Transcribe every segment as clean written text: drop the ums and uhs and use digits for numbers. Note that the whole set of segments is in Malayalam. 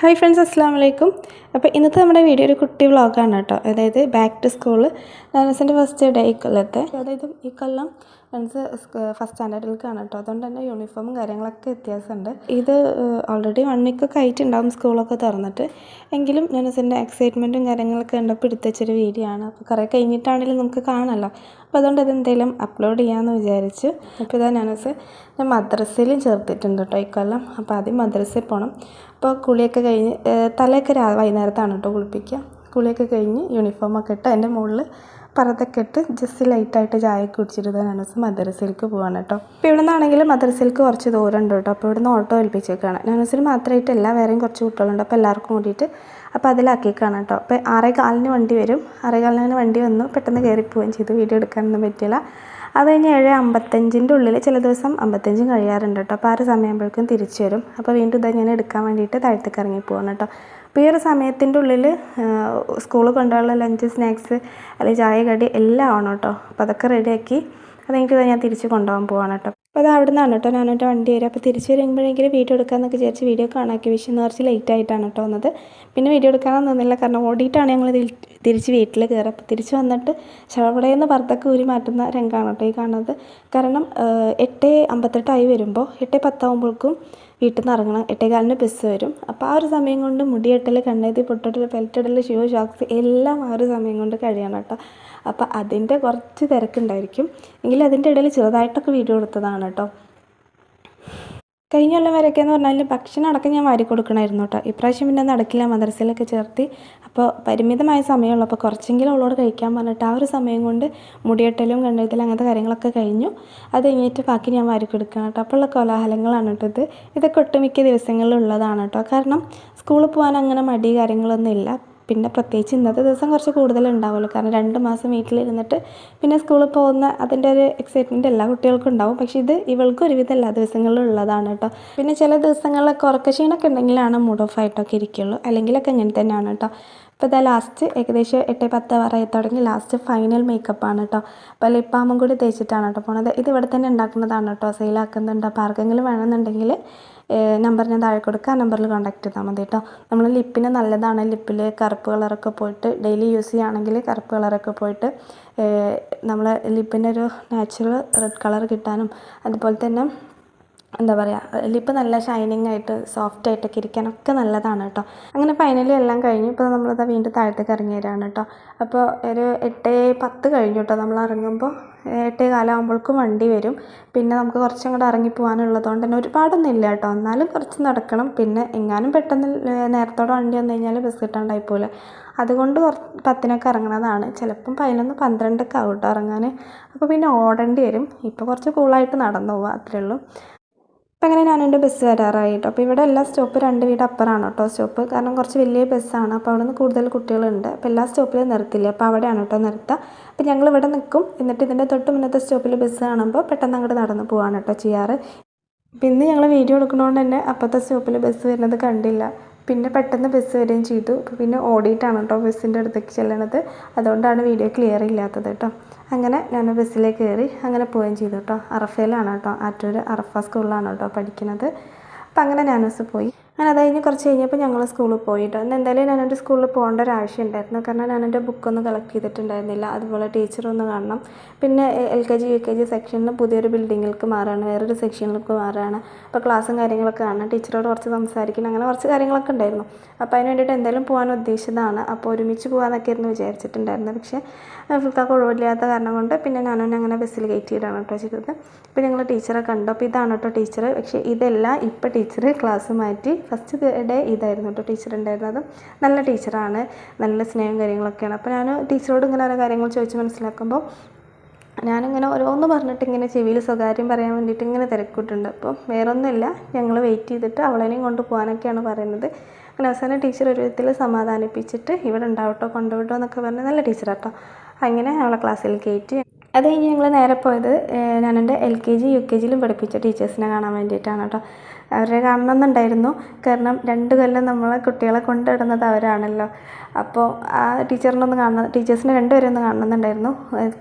ഹായ് ഫ്രണ്ട്സ്, അസ്സലാമു അലൈക്കും. അപ്പോൾ ഇന്നത്തെ നമ്മുടെ വീഡിയോ ഒരു കുട്ടി വ്ളോഗാണ് കേട്ടോ. അതായത് ബാക്ക് ടു സ്കൂൾ നാനസിൻ്റെ ഫസ്റ്റ് ഡേ ഇക്കൊല്ലത്തെ. അതായത് ഈ കൊല്ലം ഫ്രണ്ട്സ് ഫസ്റ്റ് സ്റ്റാൻഡേർഡിലേക്കാണ് കേട്ടോ. അതുകൊണ്ട് തന്നെ യൂണിഫോമും കാര്യങ്ങളൊക്കെ വ്യത്യാസമുണ്ട്. ഇത് ഓൾറെഡി 1 വീക്കൊക്കെ ആയിട്ടുണ്ടാകും സ്കൂളൊക്കെ തുറന്നിട്ട്. എങ്കിലും നാനസിൻ്റെ എക്സൈറ്റ്മെൻറ്റും കാര്യങ്ങളൊക്കെ കണ്ടപ്പോൾ എടുത്തുവെച്ചൊരു വീഡിയോ ആണ്. അപ്പോൾ കുറേ കഴിഞ്ഞിട്ടാണെങ്കിലും നമുക്ക് കാണാമല്ലോ. അപ്പോൾ അതുകൊണ്ട് ഇതെന്തെങ്കിലും അപ്ലോഡ് ചെയ്യാമെന്ന് വിചാരിച്ചു. അപ്പോൾ ഇതാ നാനസ് ഞാൻ മദ്രസയിലും ചേർത്തിട്ടുണ്ട് കേട്ടോ ഇക്കൊല്ലം. അപ്പോൾ ആദ്യം മദ്രസയിൽ പോകണം. അപ്പോൾ കുളിയൊക്കെ കഴിഞ്ഞ് തലയൊക്കെ വൈകുന്നേരത്താണ് കേട്ടോ കുളിപ്പിക്കുക. കുളിയൊക്കെ കഴിഞ്ഞ് യൂണിഫോമൊക്കെ ഇട്ട് അതിൻ്റെ മുകളിൽ പർദ്ദയൊക്കെ ഇട്ട് ജസ്റ്റ് ലൈറ്റായിട്ട് ചായയൊക്കെ കുടിച്ചിട്ട് നാനൂസ് മദ്രസയിലേക്ക് പോവാണ് കേട്ടോ. അപ്പോൾ ഇവിടെ നിന്നാണെങ്കിൽ മദ്രസയിലേക്ക് കുറച്ച് ദൂരം ഉണ്ട് കേട്ടോ. അപ്പോൾ ഇവിടുന്ന് ഓട്ടോ ഏൽപ്പിച്ചേക്കാണ്. നാനൂസിന് മാത്രമായിട്ടല്ല, വേറെയും കുറച്ച് കുട്ടികളുണ്ട്. അപ്പോൾ എല്ലാവർക്കും കൂടിയിട്ട് അപ്പോൾ അതിലാക്കിയേക്കാണ് കേട്ടോ. അപ്പോൾ 6:15 വണ്ടി വരും. 6:15 വണ്ടി വന്നു. പെട്ടെന്ന് കയറിപ്പോവുകയും ചെയ്തു. വീഡിയോ എടുക്കാനൊന്നും പറ്റില്ല. അത് കഴിഞ്ഞ് 7:55 ഉള്ളിൽ ചില ദിവസം 55 കഴിയാറുണ്ട് കേട്ടോ. അപ്പോൾ ആ ഒരു സമയമാകുമ്പോഴേക്കും തിരിച്ചു വരും. അപ്പോൾ വീണ്ടും ഇതാ ഞാൻ എടുക്കാൻ വേണ്ടിയിട്ട് താഴത്തേക്ക് ഇറങ്ങി പോവാണ് കേട്ടോ. അപ്പോൾ ഈ ഒരു സമയത്തിൻ്റെ ഉള്ളിൽ സ്കൂളിൽ കൊണ്ടുപോകാനുള്ള ലഞ്ച്, സ്നാക്സ് അല്ലെങ്കിൽ ചായ, കടി എല്ലാം ആവണം കേട്ടോ. അപ്പോൾ അതൊക്കെ റെഡിയാക്കി അത് കഴിഞ്ഞിട്ട് ഞാൻ തിരിച്ച് കൊണ്ടുപോകാൻ പോവാണ് കേട്ടോ. അപ്പോൾ അത് അവിടെ നിന്നാണ് കേട്ടോ ഞാനൊരു വണ്ടി വരും. അപ്പോൾ തിരിച്ച് വരുമ്പോഴെങ്കിലും വീഡിയോ എടുക്കാമെന്നൊക്കെ വിചാരിച്ച് വീഡിയോ കാണാക്കി. വിഷയം കുറച്ച് ലേറ്റ് ആയിട്ടാണ് കേട്ടോ വന്നത്. പിന്നെ വീഡിയോ എടുക്കാനൊന്നും നിന്നില്ല, കാരണം ഓടിയിട്ടാണ് ഞങ്ങൾ തിരിച്ച് വീട്ടിൽ കയറുക. അപ്പോൾ തിരിച്ച് വന്നിട്ട് ശവടയിൽ പർദ്ദക്ക് ഊരി മാറ്റുന്ന രംഗമാണ് കേട്ടോ ഈ കാണുന്നത്. കാരണം 8:58 വരുമ്പോൾ 8:10 വീട്ടിൽ നിന്ന് ഇറങ്ങണം. 8:15 ബസ് വരും. അപ്പോൾ ആ ഒരു സമയം കൊണ്ട് മുടിയെട്ടൽ, കണ്ണെഴുതി, പൊട്ടിടൽ, പെൽറ്റിടൽ, ഷോക്സ് എല്ലാം ആ ഒരു സമയം കൊണ്ട് കഴിയണം കേട്ടോ. അപ്പോൾ അതിൻ്റെ കുറച്ച് തിരക്കുണ്ടായിരിക്കും. എങ്കിലും അതിൻ്റെ ഇടയിൽ ചെറുതായിട്ടൊക്കെ വീഡിയോ എടുത്തതാണ് കേട്ടോ. കഴിഞ്ഞ കൊല്ലം വരെയൊക്കെ എന്ന് പറഞ്ഞാൽ ഭക്ഷണം അടക്കം ഞാൻ വാരി കൊടുക്കണമായിരുന്നു കേട്ടോ. ഇപ്രാവശ്യം പിന്നെ നടക്കില്ല, മദ്രസയിലൊക്കെ ചേർത്തി. അപ്പോൾ പരിമിതമായ സമയമുള്ളൂ. അപ്പോൾ കുറച്ചെങ്കിലും അവളോട് കഴിക്കാൻ പറഞ്ഞിട്ട് ആ ഒരു സമയം കൊണ്ട് മുടിയെട്ടലും കണ്ണെഴുതലും അങ്ങനത്തെ കാര്യങ്ങളൊക്കെ കഴിഞ്ഞു. അത് കഴിഞ്ഞിട്ട് ബാക്കി ഞാൻ വാരി കൊടുക്കണം കേട്ടോ. അപ്പോൾ ഉള്ള കോലാഹലങ്ങളാണ് കേട്ടോ ഇതൊക്കെ ഒട്ടുമിക്ക ദിവസങ്ങളിൽ ഉള്ളതാണ് കേട്ടോ. കാരണം സ്കൂളിൽ പോകാൻ അങ്ങനെ മടി കാര്യങ്ങളൊന്നും ഇല്ല. പിന്നെ പ്രത്യേകിച്ച് ഇന്നത്തെ ദിവസം കുറച്ച് കൂടുതൽ ഉണ്ടാവുമല്ലോ. കാരണം 2 മാസം വീട്ടിലിരുന്നിട്ട് പിന്നെ സ്കൂളിൽ പോകുന്ന അതിൻ്റെ ഒരു എക്സൈറ്റ്മെൻറ്റ് എല്ലാ കുട്ടികൾക്കും ഉണ്ടാവും. പക്ഷേ ഇത് ഇവൾക്ക് ഒരുവിധം എല്ലാ ദിവസങ്ങളിലും ഉള്ളതാണ് കേട്ടോ. പിന്നെ ചില ദിവസങ്ങളിലൊക്കെ ഉറക്കക്ഷീണമൊക്കെ ഉണ്ടെങ്കിലാണ് മൂഡ് ഓഫ് ആയിട്ടൊക്കെ ഇരിക്കുള്ളൂ. അല്ലെങ്കിലൊക്കെ ഇങ്ങനെ തന്നെയാണ് കേട്ടോ. അപ്പോൾ ഇതാ ലാസ്റ്റ് ഏകദേശം 8:10 വരെ തുടങ്ങി ലാസ്റ്റ് ഫൈനൽ മേക്കപ്പാണ് കേട്ടോ. അപ്പോൾ ലിപ്പാമും കൂടി തേച്ചിട്ടാണ് കേട്ടോ പോണത്. ഇത് ഇവിടെ തന്നെ ഉണ്ടാക്കുന്നതാണ് കേട്ടോ, സെയിലാക്കുന്നുണ്ട്. അപ്പോൾ ആർക്കെങ്കിലും വേണമെന്നുണ്ടെങ്കിൽ നമ്പർ ഞാൻ താഴെ കൊടുക്കുക. ആ നമ്പറിൽ കോൺടാക്ട് ചെയ്താൽ മതി കേട്ടോ. നമ്മൾ ലിപ്പിന് നല്ലതാണ്. ലിപ്പിൽ കറുപ്പ് കളറൊക്കെ പോയിട്ട് ഡെയിലി യൂസ് ചെയ്യുകയാണെങ്കിൽ കറുപ്പ് കളറൊക്കെ പോയിട്ട് നമ്മൾ ലിപ്പിനൊരു നാച്ചുറൽ റെഡ് കളർ കിട്ടാനും അതുപോലെ തന്നെ എന്താ പറയുക, ലിപ്പ് നല്ല ഷൈനിങ് ആയിട്ട് സോഫ്റ്റ് ആയിട്ടൊക്കെ ഇരിക്കാനൊക്കെ നല്ലതാണ് കേട്ടോ. അങ്ങനെ ഫൈനലി എല്ലാം കഴിഞ്ഞു. ഇപ്പോൾ നമ്മളത് വീണ്ടും താഴത്തേക്ക് ഇറങ്ങി വരികയാണ് കേട്ടോ. അപ്പോൾ ഒരു 8:10 കഴിഞ്ഞു കേട്ടോ നമ്മൾ ഇറങ്ങുമ്പോൾ. 8:15 വണ്ടി വരും. പിന്നെ നമുക്ക് കുറച്ചും കൂടെ ഇറങ്ങി പോകാനുള്ളതുകൊണ്ട് തന്നെ ഒരുപാടൊന്നും ഇല്ല കേട്ടോ. എന്നാലും കുറച്ച് നടക്കണം. പിന്നെ എങ്ങാനും പെട്ടെന്ന് നേരത്തോടെ വണ്ടി വന്നു കഴിഞ്ഞാൽ ബസ് കിട്ടാണ്ടായി പോലെ, അതുകൊണ്ട് 10-നൊക്കെ ഇറങ്ങണതാണ്. ചിലപ്പം 11, 12 ആവും കേട്ടോ ഇറങ്ങാൻ. അപ്പോൾ പിന്നെ ഓടേണ്ടി വരും. ഇപ്പോൾ കുറച്ച് കൂളായിട്ട് നടന്നു പോവുക, അത്രേ ഉള്ളൂ. അപ്പോൾ അങ്ങനെ ഞാനെൻ്റെ ബസ് വരാറായി കേട്ടോ. അപ്പോൾ ഇവിടെ എല്ലാ സ്റ്റോപ്പ് 2 വീട് അപ്പുറമാണ് കേട്ടോ സ്റ്റോപ്പ്. കാരണം കുറച്ച് വലിയ ബസ്സാണ്. അപ്പോൾ അവിടെ നിന്ന് കൂടുതൽ കുട്ടികളുണ്ട്. അപ്പോൾ എല്ലാ സ്റ്റോപ്പിലും നിർത്തില്ല. അപ്പോൾ അവിടെയാണ് കേട്ടോ നിർത്തുക. അപ്പോൾ ഞങ്ങൾ ഇവിടെ നിൽക്കും. എന്നിട്ട് ഇതിൻ്റെ തൊട്ട് മുന്നത്തെ സ്റ്റോപ്പിൽ ബസ് കാണുമ്പോൾ പെട്ടെന്ന് അങ്ങോട്ട് നടന്ന് പോവാണ് കേട്ടോ ചെയ്യാറ്. അപ്പോൾ ഇന്ന് ഞങ്ങൾ വീഡിയോ എടുക്കുന്നതുകൊണ്ട് തന്നെ അപ്പോഴത്തെ സ്റ്റോപ്പിൽ ബസ് വരുന്നത് കണ്ടില്ല. പിന്നെ പെട്ടെന്ന് ബസ് വരികയും ചെയ്തു. അപ്പോൾ പിന്നെ ഓടിയിട്ടാണ് കേട്ടോ ബസ്സിൻ്റെ അടുത്തേക്ക് ചെല്ലണത്. അതുകൊണ്ടാണ് വീഡിയോ ക്ലിയർ ഇല്ലാത്തത് കേട്ടോ. അങ്ങനെ ഞാൻ ബസ്സിലേക്ക് കയറി അങ്ങനെ പോവുകയും ചെയ്തു കേട്ടോ. അറഫയിലാണ് കേട്ടോ, ആറ്റൂർ അറഫ സ്കൂളിലാണ് കേട്ടോ പഠിക്കുന്നത്. അപ്പം അങ്ങനെ നാനൂസ് പോയി. അങ്ങനെ അത് കഴിഞ്ഞ് കുറച്ച് കഴിഞ്ഞപ്പോൾ ഞങ്ങൾ സ്കൂളിൽ പോയിട്ടോ. ഇന്ന് എന്തായാലും ഞാനെൻ്റെ സ്കൂളിൽ പോകേണ്ട ഒരു ആവശ്യം ഉണ്ടായിരുന്നു. കാരണം ഞാനെൻ്റെ ബുക്കൊന്നും കളക്ട് ചെയ്തിട്ടുണ്ടായിരുന്നില്ല. അതുപോലെ ടീച്ചറൊന്ന് കാണണം. പിന്നെ LKG UKG സെക്ഷനിൽ പുതിയൊരു ബിൽഡിങ്ങിലേക്ക് മാറുകയാണ്, വേറൊരു സെക്ഷനിലേക്ക് മാറുകയാണ്. അപ്പോൾ ക്ലാസ്സും കാര്യങ്ങളൊക്കെ കാണണം, ടീച്ചറോട് കുറച്ച് സംസാരിക്കണം, അങ്ങനെ കുറച്ച് കാര്യങ്ങളൊക്കെ ഉണ്ടായിരുന്നു. അപ്പോൾ അതിന് വേണ്ടിയിട്ട് എന്തായാലും പോകാൻ ഉദ്ദേശിച്ചതാണ്. അപ്പോൾ ഒരുമിച്ച് പോകാമെന്നൊക്കെ ആയിരുന്നു വിചാരിച്ചിട്ടുണ്ടായിരുന്നത്. പക്ഷേ ഫുൾക്കാക്ക് ഒഴിവില്ലാത്ത കാരണം കൊണ്ട് പിന്നെ ഞാനൊന്നും അങ്ങനെ ബസ്സിൽ കയറ്റി ചെയ്താണ് കേട്ടോ ചെയ്തത്. അപ്പോൾ ഞങ്ങൾ ടീച്ചറെ കണ്ടു. അപ്പോൾ ഇതാണ് കേട്ടോ ടീച്ചർ. പക്ഷേ ഇതല്ല, ഇപ്പോൾ ടീച്ചർ ക്ലാസ് മാറ്റി. ഫസ്റ്റ് ഡേ ഇതായിരുന്നു കേട്ടോ ടീച്ചർ ഉണ്ടായിരുന്നത്. നല്ല ടീച്ചറാണ്, നല്ല സ്നേഹം കാര്യങ്ങളൊക്കെയാണ്. അപ്പോൾ ഞാൻ ടീച്ചറോട് ഇങ്ങനെ ഓരോ കാര്യങ്ങൾ ചോദിച്ച് മനസ്സിലാക്കുമ്പോൾ ഞാനിങ്ങനെ ഓരോന്ന് പറഞ്ഞിട്ട് ഇങ്ങനെ ചെവിയിൽ സ്വകാര്യം പറയാൻ വേണ്ടിയിട്ട് ഇങ്ങനെ തിരക്കിട്ടുണ്ട്. അപ്പോൾ വേറൊന്നുമില്ല, ഞങ്ങൾ വെയിറ്റ് ചെയ്തിട്ട് അവളെയും കൊണ്ട് പോകാനൊക്കെയാണ് പറയുന്നത്. അങ്ങനെ അവസാനം ടീച്ചർ ഒരു വിധത്തിൽ സമാധാനിപ്പിച്ചിട്ട് ഇവിടെ ഉണ്ടാവട്ടോ കൊണ്ടുവിട്ടോ എന്നൊക്കെ പറഞ്ഞ് നല്ല ടീച്ചറാട്ടോ. അങ്ങനെ അവളെ ക്ലാസ്സിൽ കയറ്റി. അത് കഴിഞ്ഞ് ഞങ്ങൾ നേരെ പോയത് ഞാൻ എൻ്റെ LKG UKGയിലും പഠിപ്പിച്ച ടീച്ചേഴ്സിനെ കാണാൻ വേണ്ടിയിട്ടാണ് കേട്ടോ. അവരെ കാണണമെന്നുണ്ടായിരുന്നു. കാരണം 2 കൊല്ലം നമ്മളെ കുട്ടികളെ കൊണ്ടിടുന്നത് അവരാണല്ലോ. അപ്പോൾ ആ ടീച്ചറിനൊന്ന് കാണണം, ടീച്ചേഴ്സിനെ 2 പേരെ ഒന്ന് കാണണമെന്നുണ്ടായിരുന്നു.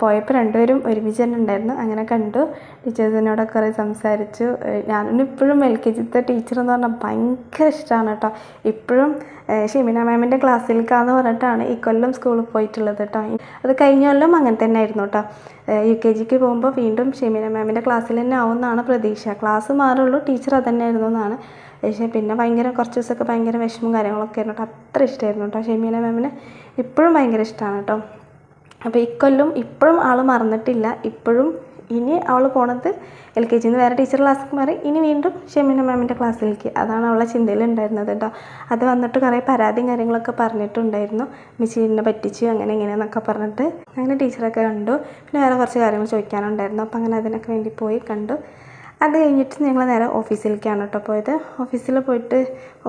പോയപ്പോൾ 2 പേരും ഒരുമിച്ച് തന്നെ ഉണ്ടായിരുന്നു. അങ്ങനെ കണ്ടു, ടീച്ചേഴ്സിനോടൊക്കെ കുറേ സംസാരിച്ചു. ഞാനിപ്പോഴും LKGത്തെ ടീച്ചർ എന്ന് പറഞ്ഞാൽ ഭയങ്കര ഇഷ്ടമാണ് കേട്ടോ. ഇപ്പോഴും ഷെമിന മാമിൻ്റെ ക്ലാസ്സിലേക്കാന്ന് പറഞ്ഞിട്ടാണ് ഈ കൊല്ലം സ്കൂളിൽ പോയിട്ടുള്ളത് കേട്ടോ. അത് കഴിഞ്ഞ കൊല്ലം അങ്ങനെ തന്നെ ആയിരുന്നു കേട്ടോ. UKGക്ക് പോകുമ്പോൾ വീണ്ടും ഷെമിന മാമിൻ്റെ ക്ലാസ്സിൽ തന്നെ ആവുമെന്നാണ് പ്രതീക്ഷ. ക്ലാസ് മാറുള്ളൂ, ടീച്ചർ അത് തന്നെ ആയിരുന്നു എന്നാണ്. പക്ഷേ പിന്നെ കുറച്ച് ദിവസമൊക്കെ ഭയങ്കര വിഷമവും കാര്യങ്ങളൊക്കെ ആയിരുന്നു കേട്ടോ. അത്ര ഇഷ്ടമായിരുന്നു കേട്ടോ ഷെമീന മാമിനെ. ഇപ്പോഴും ഭയങ്കര ഇഷ്ടമാണ് കേട്ടോ. അപ്പോൾ ഇക്കൊല്ലം ഇപ്പോഴും ആൾ മറന്നിട്ടില്ല. ഇപ്പോഴും ഇനി അവൾ പോണത് LKGയിൽ നിന്ന് വേറെ ടീച്ചർ ക്ലാസ്സിലേക്ക് മാറി ഇനി വീണ്ടും ഷെമീന മാമിൻ്റെ ക്ലാസ്സിലേക്ക്. അതാണ് അവളെ ചിന്തയിലുണ്ടായിരുന്നത് കേട്ടോ. അത് വന്നിട്ട് കുറേ പരാതിയും കാര്യങ്ങളൊക്കെ പറഞ്ഞിട്ടുണ്ടായിരുന്നു. മിസ്സിനെ പറ്റിച്ചു അങ്ങനെ ഇങ്ങനെയെന്നൊക്കെ പറഞ്ഞിട്ട്. അങ്ങനെ ടീച്ചറൊക്കെ കണ്ടു. പിന്നെ വേറെ കുറച്ച് കാര്യങ്ങൾ ചോദിക്കാനുണ്ടായിരുന്നു. അപ്പോൾ അങ്ങനെ അതിനൊക്കെ വേണ്ടി പോയി കണ്ടു. അത് കഴിഞ്ഞിട്ട് ഞങ്ങൾ നേരെ ഓഫീസിലേക്കാണ് കേട്ടോ പോയത്. ഓഫീസിൽ പോയിട്ട്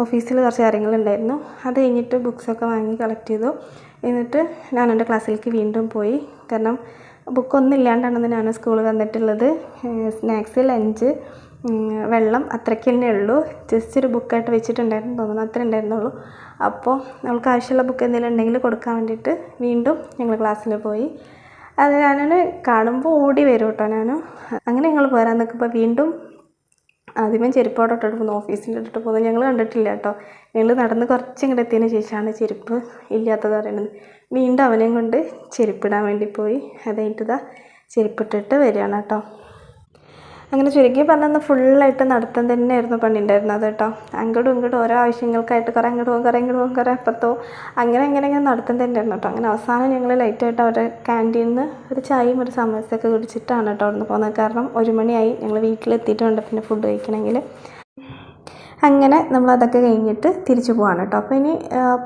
ഓഫീസിൽ കുറച്ച് കാര്യങ്ങളുണ്ടായിരുന്നു. അത് കഴിഞ്ഞിട്ട് ബുക്സൊക്കെ വാങ്ങി കളക്ട് ചെയ്തു. എന്നിട്ട് ഞാൻ എൻ്റെ ക്ലാസ്സിലേക്ക് വീണ്ടും പോയി. കാരണം ബുക്കൊന്നും ഇല്ലാണ്ടാണ് ഞാൻ സ്കൂളിൽ വന്നിട്ടുള്ളത്. സ്നാക്സ്, ലഞ്ച്, വെള്ളം അത്രയ്ക്ക് തന്നെ ഉള്ളൂ. ജസ്റ്റ് ഒരു ബുക്കായിട്ട് വെച്ചിട്ടുണ്ടായിരുന്നു തോന്നുന്നു, അത്ര ഉണ്ടായിരുന്നുള്ളൂ. അപ്പോൾ നമുക്ക് ആവശ്യമുള്ള ബുക്ക് എന്തെങ്കിലും ഉണ്ടെങ്കിൽ കൊടുക്കാൻ വേണ്ടിയിട്ട് വീണ്ടും ഞങ്ങൾ ക്ലാസ്സിൽ പോയി. അത് ഞാനൊന്ന് കാണുമ്പോൾ ഓടി വരും കേട്ടോ ഞാൻ. അങ്ങനെ ഞങ്ങൾ പോരാൻ നിൽക്കുമ്പോൾ വീണ്ടും ആദ്യമേ ചെരുപ്പോടെ ഇട്ടിട്ട് പോകുന്നു, ഓഫീസിൽ ഇട്ടിട്ട് പോകുന്നത് ഞങ്ങൾ കണ്ടിട്ടില്ല കേട്ടോ. ഞങ്ങൾ നടന്ന് കുറച്ച് ഇങ്ങോട്ട് എത്തിയതിന് ശേഷമാണ് ചെരുപ്പ് ഇല്ലാത്തത് പറയുന്നത്. വീണ്ടും അവനെയും കൊണ്ട് ചെരുപ്പിടാൻ വേണ്ടി പോയി. അത് കഴിഞ്ഞിട്ട് ചെരുപ്പിട്ടിട്ട് വരികയാണ് കേട്ടോ. അങ്ങനെ ചുരുക്കി പറഞ്ഞാൽ ഫുള്ളായിട്ട് നടത്തം തന്നെയായിരുന്നു പണിയുണ്ടായിരുന്നത് കേട്ടോ. അങ്ങോട്ടും ഇങ്ങോട്ടും ഓരോ ആവശ്യങ്ങൾക്കായിട്ട് കുറേ അങ്ങോട്ട് പോകും കുറേ അപ്പുറത്തോ അങ്ങനെ നടത്തം തന്നെയായിരുന്നു കേട്ടോ. അങ്ങനെ അവസാനം ഞങ്ങൾ ലൈറ്റായിട്ട് അവരുടെ ക്യാൻറ്റീനിൽ നിന്ന് ഒരു ചായയും ഒരു സമോസയൊക്കെ കുടിച്ചിട്ടാണ് കേട്ടോ അവിടെ നിന്ന് പോകുന്നത്. കാരണം 1 മണിയായി, ഞങ്ങൾ വീട്ടിലെത്തിയിട്ടുണ്ട് പിന്നെ ഫുഡ് കഴിക്കണമെങ്കിൽ. അങ്ങനെ നമ്മളതൊക്കെ കഴിഞ്ഞിട്ട് തിരിച്ചു പോവാണ് കേട്ടോ. അപ്പോൾ ഇനി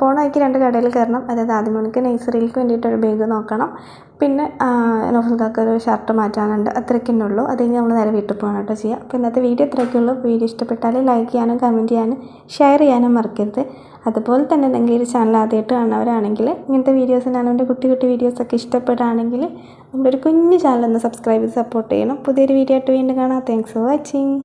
പോണ വഴിക്ക് 2 കടയിൽ കയറണം. അതായത് ആദ്യം മണിക്ക് നഴ്സറിയിലേക്ക് വേണ്ടിയിട്ടൊരു ബാഗ് നോക്കണം. പിന്നെ നൗഫൽക്കാർക്ക് ഒരു ഷർട്ട് മാറ്റാനുണ്ട്. അത്രയ്ക്ക് തന്നെ ഉള്ളൂ. അത് കഴിഞ്ഞ് നമ്മൾ നേരെ വീട്ടിൽ പോകണം കേട്ടോ ചെയ്യുക. അപ്പോൾ ഇന്നത്തെ വീഡിയോ ഇത്രയൊക്കെ ഉള്ളൂ. വീഡിയോ ഇഷ്ടപ്പെട്ടാൽ ലൈക്ക് ചെയ്യാനും കമൻറ്റ് ചെയ്യാനും ഷെയർ ചെയ്യാനും മറക്കരുത്. അതുപോലെ തന്നെ നിങ്ങൾ ഈ ചാനൽ ആദ്യമായിട്ട് കാണുന്നവരാണെങ്കിൽ ഇങ്ങനത്തെ വീഡിയോസ്, ഞാനെൻ്റെ കുട്ടി വീഡിയോസൊക്കെ ഇഷ്ടപ്പെടുകയാണെങ്കിൽ നമ്മുടെ ഒരു കുഞ്ഞു ചാനൽ ഒന്ന് സബ്സ്ക്രൈബ് ചെയ്ത് സപ്പോർട്ട് ചെയ്യണം. പുതിയൊരു വീഡിയോ ആയിട്ട് വീണ്ടും കാണാം. Thanks for watching.